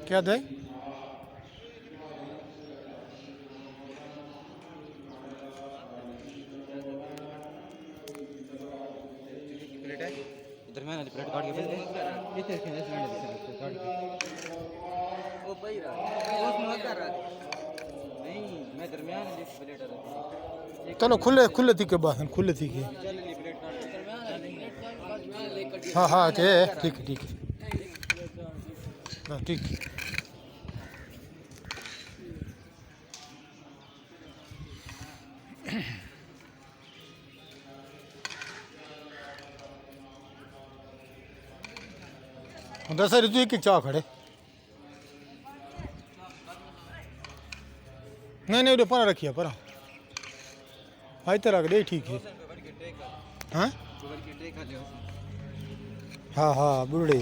کیا دے پلیٹ ہے درمیان والی پلیٹ کاٹ کے پھر اس لینڈ سے کاٹ کے وہ پئی رہا اس میں ہوتا رہا نہیں میں درمیان والی پلیٹ رہا چلو کھلے کھلے تھی کے بعد کھلے تھی کے چل لی پلیٹ کاٹ کے درمیان ہاں ہاں ٹھیک ہے ٹھیک ہے ہاں ٹھیک ہے دس رتو ایک چاہ کھڑے نہیں وہ پرا رکھیا پرا آئی طرح کے ٹھیک ہے ہاں ہاں ہاں بڑھے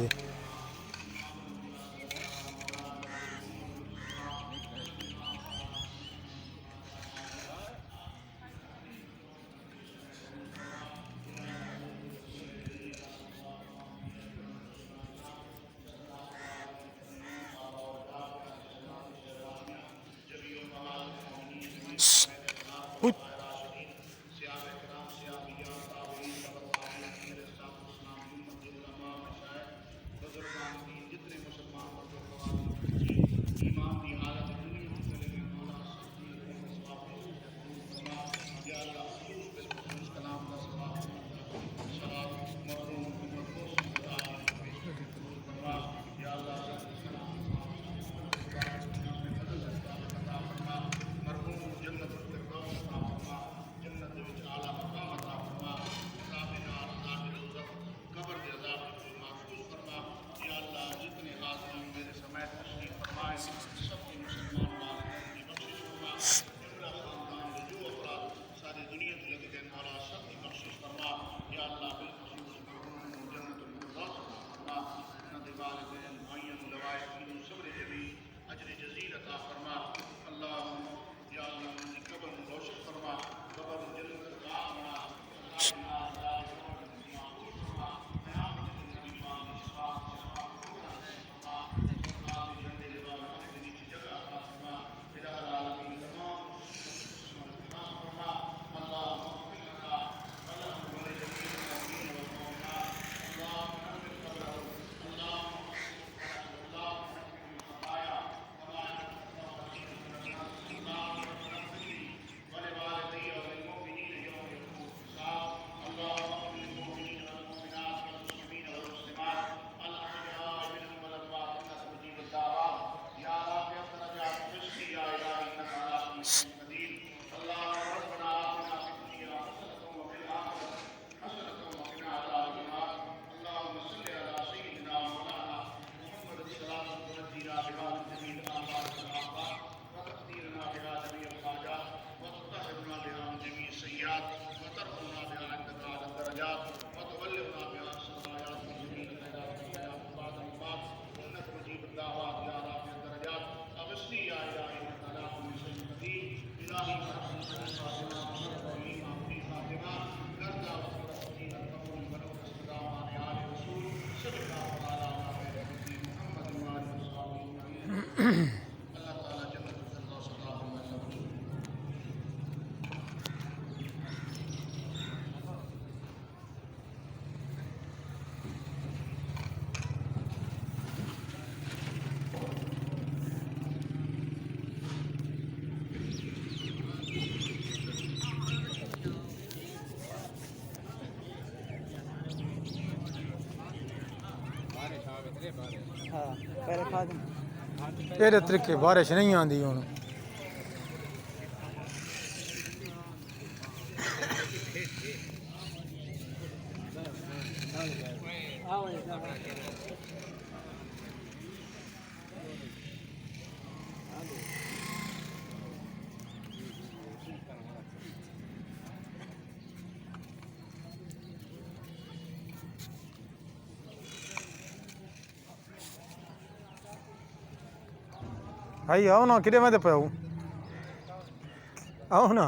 تیرے طریقے بارش نہیں آندی ہوں آئی آؤ نا کدے میں پہ آؤ نا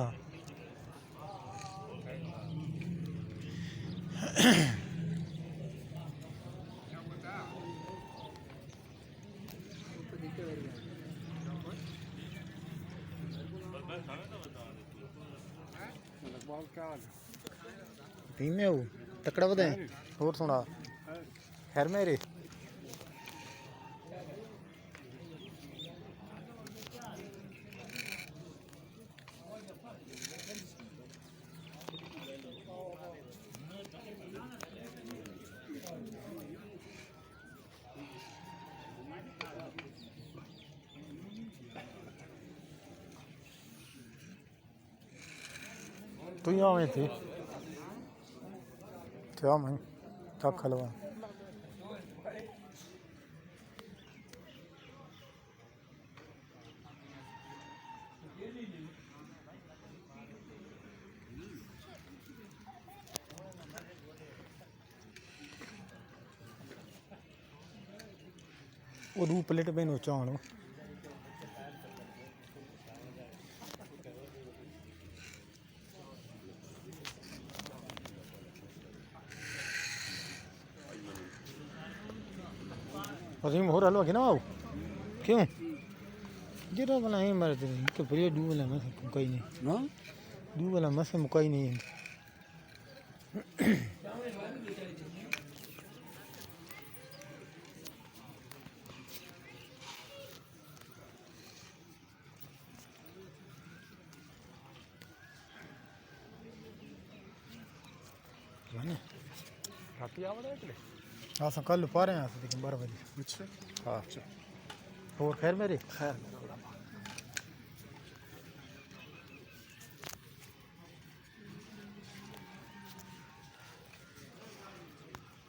ਧੀਮੇ ਹੋ ਤਕੜਾ ਵਧੇ ਹੋਰ ਸੁਣਾ ਖੈਰ ਮੇਰੇ ਤੂੰ ਹੀ ਆਵੇਂ ਤੇ ਕਿਆ ਮੈਂ ਕੱਖ ਲਵਾ ਉਹ ਦੂ ਪਲੇਟ ਬੈਨੋ ਚਾਹਣ ਅਸੀਂ ਹੋਰ ਹਲਵਾ ਕਿ ਨਾ ਆਓ ਕਿਉਂ ਜਿਹੜਾ ਬਣਾ ਹੀ ਮਰਦੇ ਨਹੀਂ ਕਿ ਫਿਰ ਦੂ ਵਾਲਾ ਮਸ ਮੁਕਾਈ ਨਹੀਂ ਨਾ ਦੂ ਵਾਲਾ ਮਸ ਮੁਕਾਈ ਨਹੀਂ ਰਾਤੀ ਆਵੜਾ ਇਕਲੇ ਅਸਾਂ ਕੱਲ ਪਾ ਰਹੇ ਹਾਂ ਅਸੀਂ 12 ਵਜੇ ਅੱਛਾ ਹਾਂ ਹੋਰ ਖੈਰ ਮੇਰੇ ਖੈਰ